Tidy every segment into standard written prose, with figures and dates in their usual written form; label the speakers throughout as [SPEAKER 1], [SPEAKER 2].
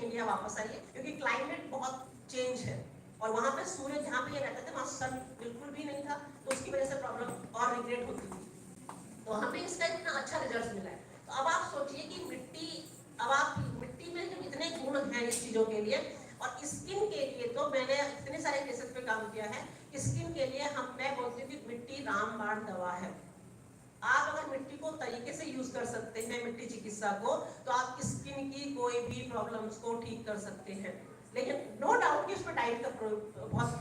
[SPEAKER 1] India वापस आइए, क्योंकि क्लाइमेट बहुत चेंज है और वहाँ पे सूर्य जहाँ पे ये रहते थे वहाँ सन बिल्कुल भी नहीं था, तो उसकी वजह से प्रॉब्लम और रिग्रेट होती थी। तो हमें इसका इतना अच्छा रिजल्ट मिला है। तो अब आप सोचिए कि मिट्टी, अब आप मिट्टी में जो इतने गुण हैं इस चीजों के लिए, और स्किन के लिए तो मैंने इतने सारे केसेस पे काम किया है। स्किन के लिए मैं बोलती हूँ कि मिट्टी रामबाण दवा है। आप अगर मिट्टी को तरीके से यूज कर सकते हैं, मिट्टी चिकित्सा को, तो आप स्किन की कोई भी प्रॉब्लम्स को ठीक कर सकते हैं। लेकिन नो डाउट कि उसमें डाइट का बहुत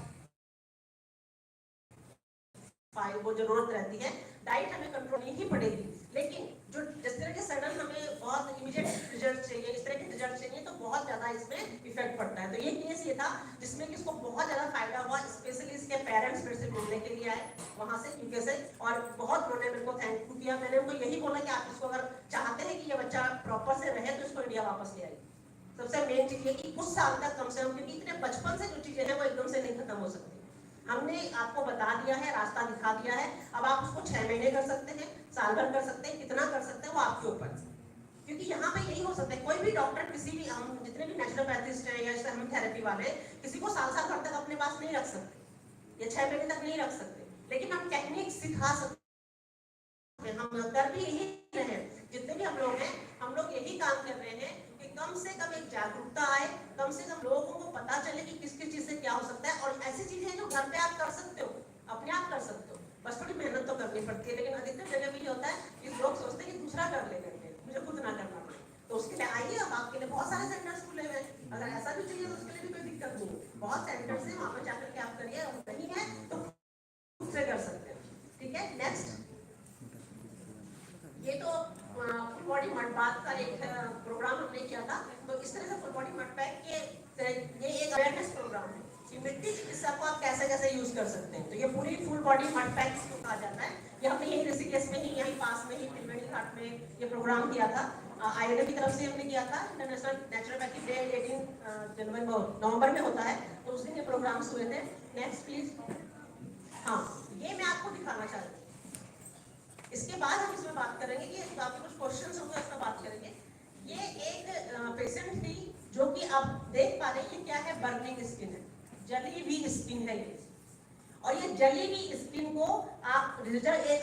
[SPEAKER 1] वो जरूरत रहती है, डाइट हमें कंट्रोल नहीं ही पड़ेगी। लेकिन जो जिस तरह के सडन हमें बहुत इमीडिएट रिजल्ट चाहिए, इस तरह के रिजल्ट चाहिए, तो बहुत ज्यादा इसमें इफेक्ट पड़ता है। तो ये केस ये था जिसमें कि इसको बहुत ज्यादा फायदा हुआ, स्पेशली इसके पेरेंट्स मेरे से मिलने के लिए आए वहां से यूके से, और बहुत उन्होंने मेरे को थैंक यू किया। मैंने उनको यही बोला कि आप इसको अगर चाहते हैं कि ये बच्चा प्रॉपर से रहे तो इसको इंडिया वापस ले आइए। सबसे मेन चीज ये कि कुछ साल तक कम से कम, क्योंकि इतने बचपन से जो चीजें हैं वो एकदम से नहीं खत्म हो सकती। हमने आपको बता दिया है, रास्ता दिखा दिया है, अब आप उसको 6 महीने कर सकते हैं, साल भर कर सकते हैं, कितना कर सकते हैं वो आपके ऊपर। क्योंकि यहाँ पे यही हो सकता है, कोई भी डॉक्टर किसी भी, हम जितने भी नेचुरोपैथिस्ट हैं या हम थेरेपी वाले, किसी को साल भर तक अपने पास नहीं रख सकते या 6 महीने तक नहीं रख सकते, लेकिन हम टेक्निक सिखा सकते हैं। हम कर भी यही रहे हैं, जितने भी हम लोग हैं, हम लोग यही काम कर रहे हैं कि कम से कम एक जागरूकता आए, कम से कम लोगों को पता चले कि किस किस चीज से क्या हो सकता है। और ऐसी चीजें जो घर पे आप कर सकते हो, अपने आप कर सकते हो, बस थोड़ी मेहनत तो करनी पड़ती है। लेकिन अधिकतर जगह भी होता है कि लोग सोचते हैं कि दूसरा कर ले करके, मुझे खुद ना करना पड़े। तो उसके लिए आइए, अब आपके लिए बहुत सारे सेंटर्स खुले हुए हैं, अगर ऐसा भी चाहिए तो उसके लिए भी कोई दिक्कत नहीं है। बहुत सेंटर्स हैं, वहां पर जाकर के आप करिए, नहीं है तो खुद से कर सकते हैं। ठीक है, नेक्स्ट, ये तो फुल बॉडी मड बाथ का एक प्रोग्राम हमने किया था। तो इस तरह से फुल बॉडी मड पैक के ये एक अवेयरनेस प्रोग्राम है कि मिट्टी चिकित्सा को आप कैसे कैसे यूज कर सकते हैं। तो ये पूरी फुल बॉडी मड पैक इसको कहा जाता है। ये हमने यही ऋषिकेश में ही, यही पास में ही त्रिवेणी घाट में ये प्रोग्राम किया था। आईआईटी की तरफ से हमने किया था। इंटरनेशनल नेचुरोपैथी डे 18 नवंबर में होता है, तो उस दिन ये प्रोग्राम्स हुए थे। Next please. हाँ, ये मैं आपको दिखाना चाहती हूँ। इसके बाद हम इसमें बात करेंगे कि आपके कुछ क्वेश्चंस होंगे, इसमें बात करेंगे। ये एक पेशेंट थी जो कि आप देख पा रहे हैं, क्या है, बर्निंग स्किन है, जली हुई स्किन है ये। और ये जली हुई स्किन को आप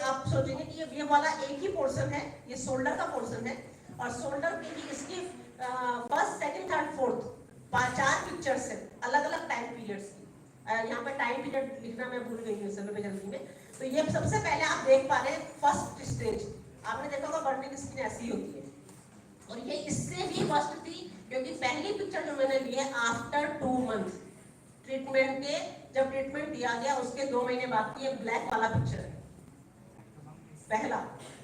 [SPEAKER 1] आप सोचेंगे कि ये वाला एक ही पोर्शन है, ये शोल्डर का पोर्शन है, और शोल्डर की भी इसकी first second third fourth 4 pictures है अलग अलग टाइम पीरियड्स की। यहाँ पे टाइम पीरियड लिखना मैं भूल गई हूँ समय जल्दी में। तो ये सबसे पहले आप देख पा रहे हैं फर्स्ट स्टेज, आपने देखा होगा बर्निंग स्किन ऐसी होती है, और ये इससे भी वर्स्ट थी, क्योंकि पहली पिक्चर जो मैंने ली है आफ्टर 2 मंथ ट्रीटमेंट के, जब ट्रीटमेंट दिया गया उसके 2 महीने बाद की ये ब्लैक वाला पिक्चर है पहला।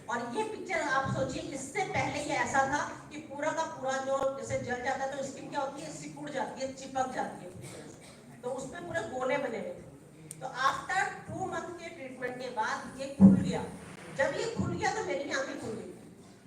[SPEAKER 1] और ये पिक्चर आप सोचिए, इससे पहले ये ऐसा था कि पूरा का पूरा जो जैसे जल जाता है तो स्किन क्या होती है, सिकुड़ जाती है, चिपक जाती है, तो उसमें पूरे गोले बने हुए थे। तो आफ्टर 2 मंथ के ट्रीटमेंट के बाद ये खुल गया। जब ये खुल गया तो मेरी आंखें खुल गई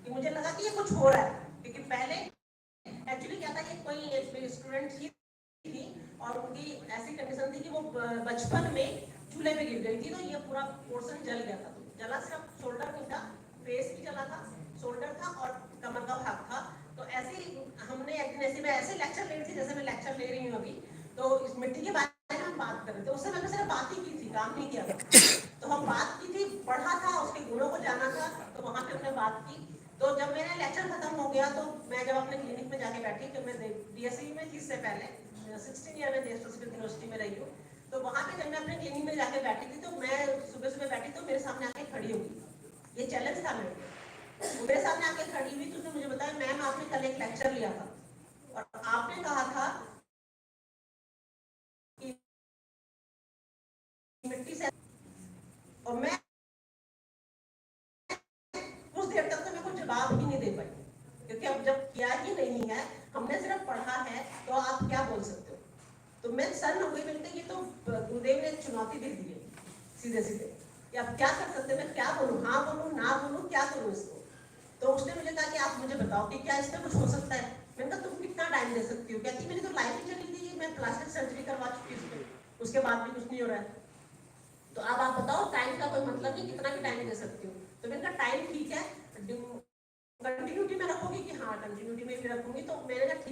[SPEAKER 1] कि मुझे लगा कि ये कुछ हो रहा है, क्योंकि पहले एक्चुअली क्या था, ये कोई स्टूडेंट थी और उनकी ऐसी कंडीशन थी कि वो बचपन में चूल्हे पे गिर गई थी, तो ये पूरा पोर्शन जल गया था। जला सिर्फ शोल्डर नहीं था, फेस भी जला था, शोल्डर था और कमर का भाग था। तो ऐसे हमने एक दिन ऐसे मैं ऐसे लेक्चर ले रही थी जैसे मैं लेक्चर ले रही हूँ अभी, तो इस मिट्टी के बारे में हम बात कर रहे थे। उससे मैंने सिर्फ बात ही की थी, काम नहीं किया था। तो हम बात की थी, पढ़ा था, उसके गुणों को जाना था, तो वहां पे हमने बात की। तो जब मेरा लेक्चर खत्म हो गया तो मैं जब अपने क्लिनिक में जाके बैठी, कि मैं डीएससी में थी, इससे पहले 16 ईयर में नेशनल यूनिवर्सिटी में रही हूँ, तो वहां पे जब मैं अपने क्लिनिक में जाके बैठी थी, तो मैं सुबह सुबह बैठी तो मेरे सामने आके खड़ी हुई, ये चैलेंज था मेरे सामने आके खड़ी हुई। तो उसने मुझे बताया, मैम आपने कल एक लेक्चर लिया था और आपने कहा था कि मिट्टी से, और मैं कुछ देर तक तो मेरे को जवाब ही नहीं दे पाई, क्योंकि अब जब किया ही नहीं है, हमने सिर्फ पढ़ा है, तो आप क्या बोल सकते हो। तो मैं सर हो गई, मिलते ये तो गुरुदेव ने चुनौती दे दी है सीधे सीधे, कि आप क्या कर सकते हैं, मैं क्या बोलूँ, हाँ बोलूँ ना बोलूँ, क्या करूँ इसको। तो उसने मुझे कहा कि आप मुझे बताओ कि क्या इसमें कुछ हो सकता है। मैंने कहा तुम कितना टाइम दे सकती हो। कहती मेरी तो लाइफ ही चली गई, मैं प्लास्टिक सर्जरी करवा चुकी हूँ, उसके बाद भी कुछ नहीं हो रहा है। तो अब आप बताओ, टाइम का कोई मतलब नहीं, कितना भी टाइम दे सकती हूँ। तो मैंने कहा टाइम ठीक है, कंटिन्यूटी में रखोगी कि हाँ कंटिन्यूटी में भी रखूंगी। तो मैंने कहा ठीक